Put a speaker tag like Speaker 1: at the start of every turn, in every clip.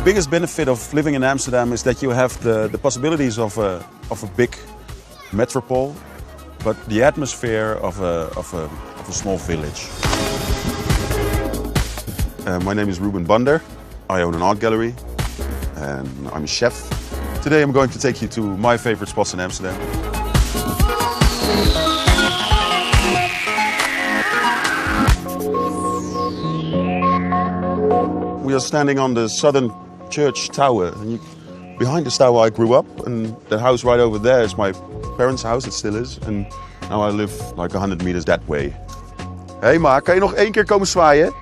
Speaker 1: biggest benefit of living in Amsterdam is that you have the possibilities of a big metropole, but the atmosphere of a small village. My name is Ruben Bander. I own an art gallery and I'm a chef. Today I'm going to take you to my favorite spots in Amsterdam. We are standing on the Southern Church Tower. And behind this tower I grew up, and the house right over there is my parents' house, it still is. And now I live like 100 meters that way. Hey ma, kan je nog één keer komen zwaaien?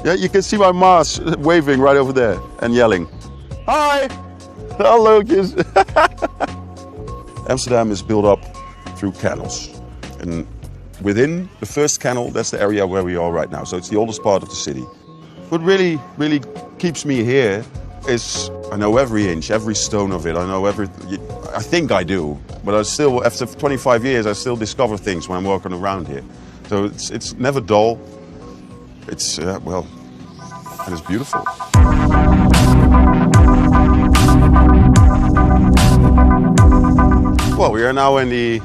Speaker 1: Yeah, you can see my ma's waving right over there and yelling. Hi! Hello kids! Amsterdam is built up through canals. And within the first canal, that's the area where we are right now. So it's the oldest part of the city. What really keeps me here is I know every inch, every stone of it. I know I think I do, but I still, after 25 years, I still discover things when I'm walking around here. So it's never dull. It's, well, and it's beautiful. Well, we are now in the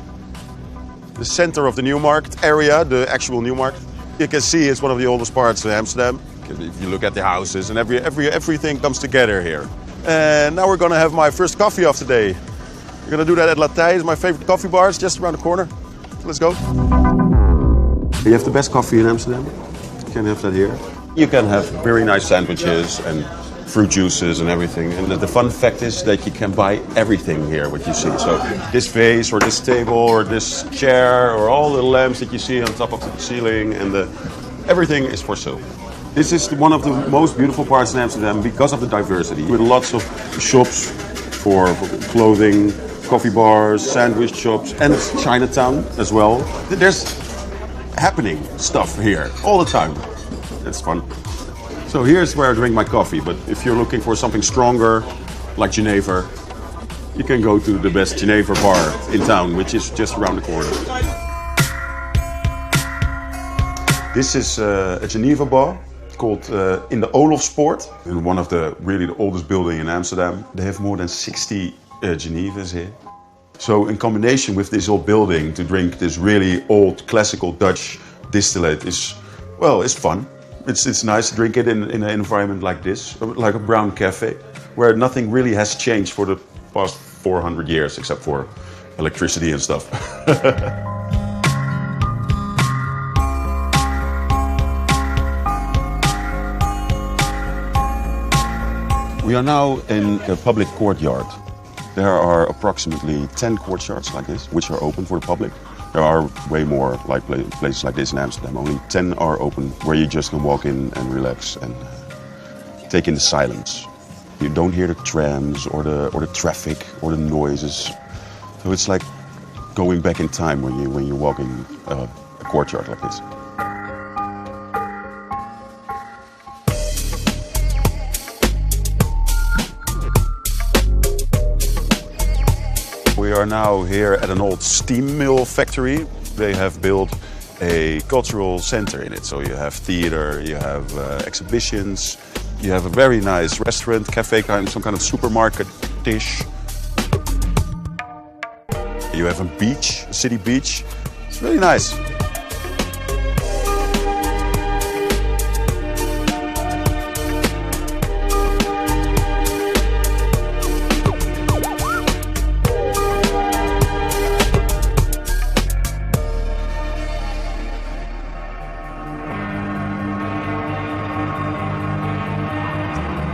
Speaker 1: center of the Newmarkt area, the actual Newmarkt. You can see it's one of the oldest parts of Amsterdam. If you look at the houses and everything comes together here. And now we're gonna have my first coffee of the day. We're gonna do that at Latij. It's my favorite coffee bar. It's just around the corner. Let's go. You have the best coffee in Amsterdam. You can have that here. You can have very nice sandwiches and fruit juices and everything. And the fun fact is that you can buy everything here, what you see. So this vase or this table or this chair or all the lamps that you see on top of the ceiling, and everything is for sale. This is one of the most beautiful parts in Amsterdam because of the diversity. With lots of shops for clothing, coffee bars, sandwich shops, and it's Chinatown as well. There's happening stuff here all the time. It's fun. So here's where I drink my coffee, but if you're looking for something stronger, like Geneva, you can go to the best Geneva bar in town, which is just around the corner. This is a Geneva bar called in the Olofspoort, in one of the oldest buildings in Amsterdam. They have more than 60 Genevas here. So in combination with this old building, to drink this really old classical Dutch distillate is, well, it's fun. It's nice to drink it in an environment like this, like a brown cafe, where nothing really has changed for the past 400 years, except for electricity and stuff. We are now in a public courtyard. There are approximately 10 courtyards like this, which are open for the public. There are way more like places like this in Amsterdam. Only 10 are open, where you just can walk in and relax and take in the silence. You don't hear the trams or the traffic or the noises. So it's like going back in time when you're walking a courtyard like this. We are now here at an old steam mill factory. They have built a cultural center in it. So you have theater, you have exhibitions, you have a very nice restaurant, cafe, some kind of supermarket dish. You have a beach, a city beach. It's really nice.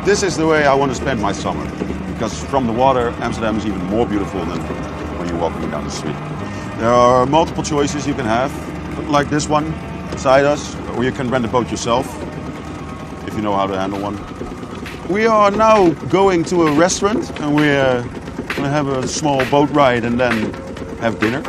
Speaker 1: This is the way I want to spend my summer, because from the water, Amsterdam is even more beautiful than when you're walking down the street. There are multiple choices you can have, like this one beside us, or you can rent a boat yourself, if you know how to handle one. We are now going to a restaurant, and we're going to have a small boat ride and then have dinner.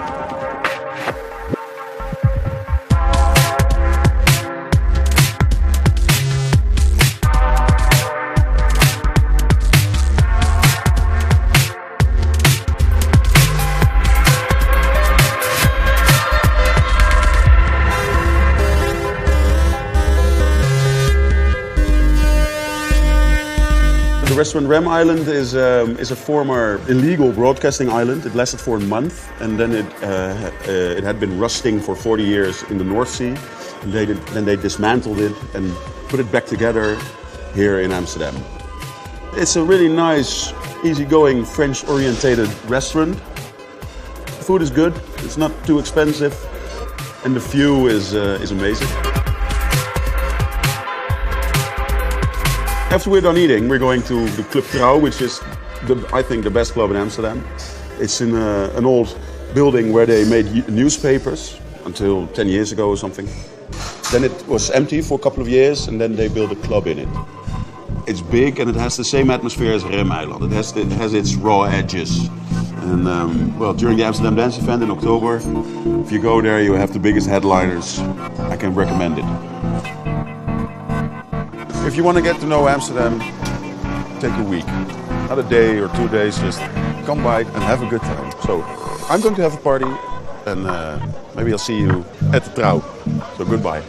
Speaker 1: The restaurant Rem Island is a former illegal broadcasting island. It lasted for a month, and then it had been rusting for 40 years in the North Sea. And then they dismantled it and put it back together here in Amsterdam. It's a really nice, easygoing, French-orientated restaurant. The food is good. It's not too expensive, and the view is amazing. After we're done eating, we're going to the Club Trouw, which is, I think, the best club in Amsterdam. It's in an old building where they made newspapers until 10 years ago or something. Then it was empty for a couple of years, and then they built a club in it. It's big, and it has the same atmosphere as Rem Island. It has its raw edges. And well, during the Amsterdam Dance Event in October, if you go there, you have the biggest headliners. I can recommend it. If you want to get to know Amsterdam, take a week. Not a day or 2 days, just come by and have a good time. So I'm going to have a party, and maybe I'll see you at the Trouw. So goodbye.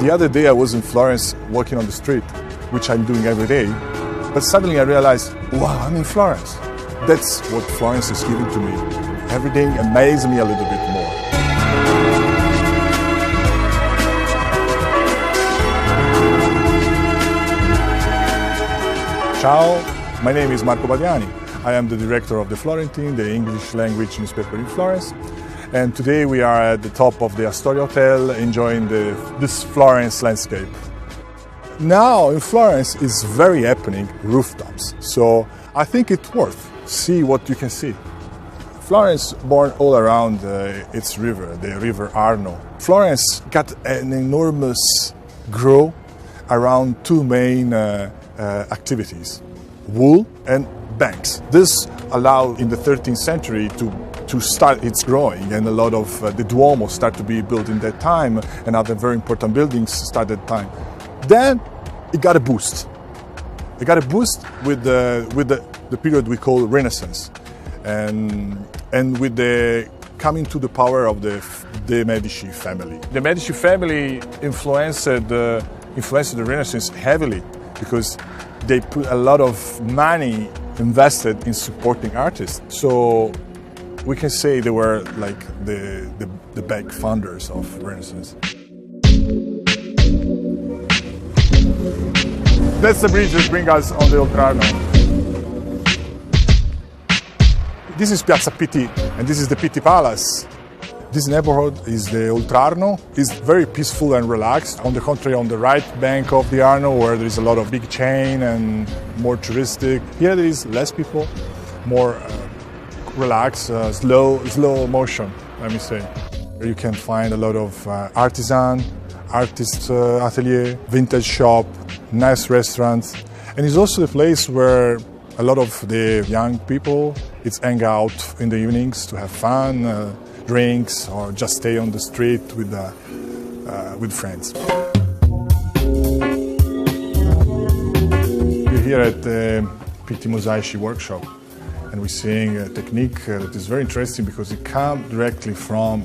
Speaker 2: The other day I was in Florence walking on the street, which I'm doing every day, but suddenly I realized, wow, I'm in Florence. That's what Florence is giving to me. Everything amazes me a little bit more. Ciao, my name is Marco Badiani. I am the director of the Florentine, the English language newspaper in Florence. And today we are at the top of the Astoria Hotel enjoying this Florence landscape. Now in Florence is very happening rooftops, so I think it's worth see what you can see. Florence born all around its river, the river Arno. Florence got an enormous growth around two main activities, wool and banks. This allowed in the 13th century to start its growing, and a lot of the Duomo started to be built in that time, and other very important buildings started at that time. Then it got a boost. It got a boost with the period we call Renaissance, and with the coming to the power of the Medici family. The Medici family influenced the Renaissance heavily because they put a lot of money invested in supporting artists. So we can say they were like the big founders of Renaissance. That's the bridge that brings us on the Oltrarno. This is Piazza Pitti, and this is the Pitti Palace. This neighborhood is the Oltrarno. It's very peaceful and relaxed. On the contrary, on the right bank of the Arno, where there is a lot of big chain and more touristic, here there is less people, more relaxed, slow motion, let me say. You can find a lot of artist atelier, vintage shop, nice restaurants, and it's also the place where a lot of the young people hang out in the evenings to have fun, drinks, or just stay on the street with friends. We're here at the Pitti Mosaici workshop, and we're seeing a technique that is very interesting because it comes directly from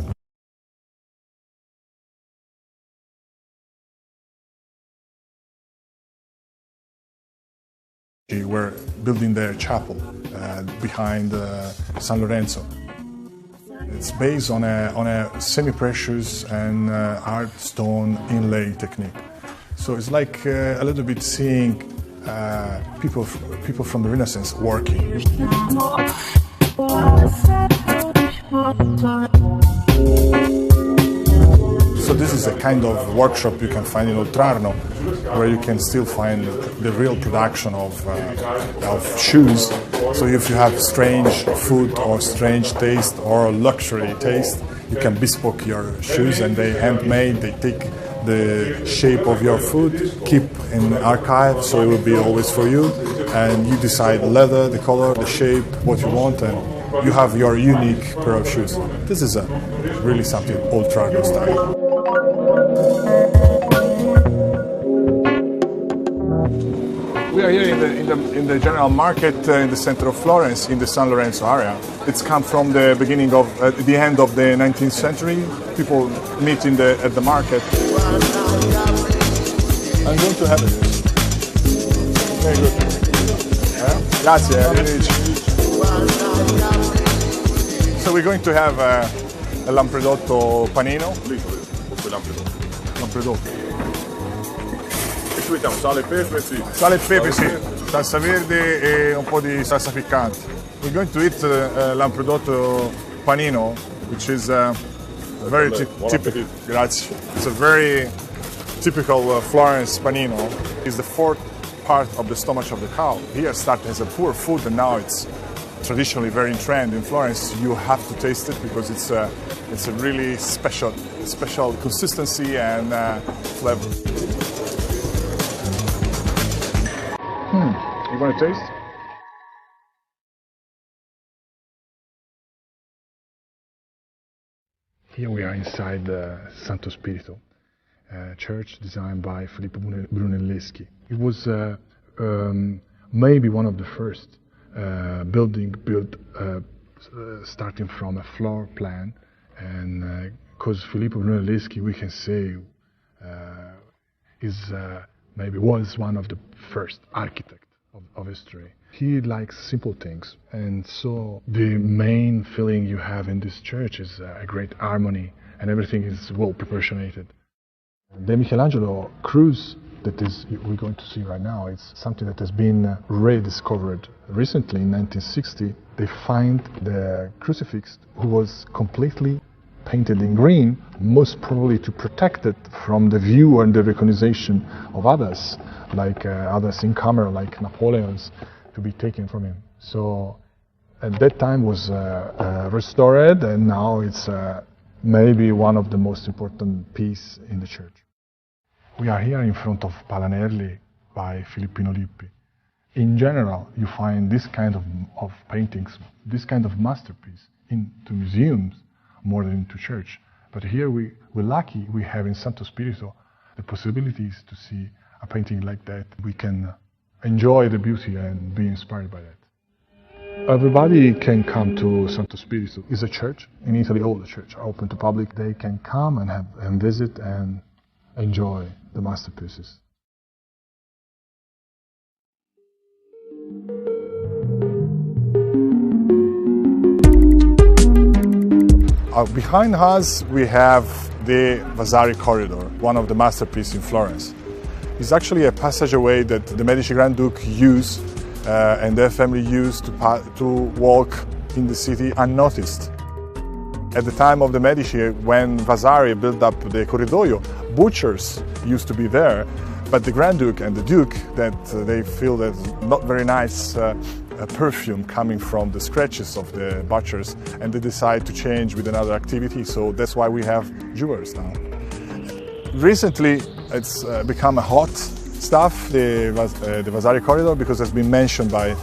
Speaker 2: we're building their chapel behind San Lorenzo. It's based on a semi-precious and art stone inlay technique. So it's like a little bit seeing people from the Renaissance working. So this is a kind of workshop you can find in Oltrarno, where you can still find the real production of shoes. So if you have strange food or strange taste or luxury taste, you can bespoke your shoes, and they handmade. They take the shape of your foot, keep in the archive, so it will be always for you. And you decide the leather, the color, the shape, what you want, and you have your unique pair of shoes. This is really something old Trago style. We are here in the general market in the center of Florence, in the San Lorenzo area. It's come from the beginning of the end of the 19th century. People meet at the market. I'm going to have it. Very good. Grazie. So we're going to have a lampredotto panino. Lampredotto.
Speaker 3: Ci mettiamo sale e pepe, sì.
Speaker 2: Sale e pepe, sì. Salsa verde e un po' di salsa piccante. We're going to eat lampredotto panino, which is very typical. Grazie. It's a very typical Florence panino. It's the fourth part of the stomach of the cow. Here started as a poor food, and now it's traditionally very in trend in Florence. You have to taste it because it's a really special consistency and flavor. You want to taste? Here we are inside the Santo Spirito, a church designed by Filippo Brunelleschi. It was maybe one of the first building built starting from a floor plan, and because Filippo Brunelleschi, we can say, maybe was one of the first architects of history. He likes simple things, and so the main feeling you have in this church is a great harmony, and everything is well proportionated. The Michelangelo cruise that we're going to see right now, it's something that has been rediscovered recently. In 1960, they find the crucifix who was completely painted in green, most probably to protect it from the view and the recognition of others, like others in camera, like Napoleon's, to be taken from him. So at that time was restored, and now it's maybe one of the most important pieces in the church. We are here in front of Palanerli by Filippino Lippi. In general, you find this kind of paintings, this kind of masterpiece into museums more than into church. But here we're lucky we have in Santo Spirito the possibilities to see a painting like that. We can enjoy the beauty and be inspired by that. Everybody can come to Santo Spirito. It's a church. In Italy, all the churches are open to public. They can come and visit and enjoy the masterpieces. Behind us we have the Vasari Corridor, one of the masterpieces in Florence. It's actually a passageway that the Medici Grand Duke used and their family used to walk in the city unnoticed. At the time of the Medici, when Vasari built up the Corridoio, butchers used to be there, but the Grand Duke and the Duke, that they feel that not very nice perfume coming from the scratches of the butchers, and they decide to change with another activity, so that's why we have jewelers now. Recently, it's become a hot stuff, the Vasari Corridor, because it's been mentioned by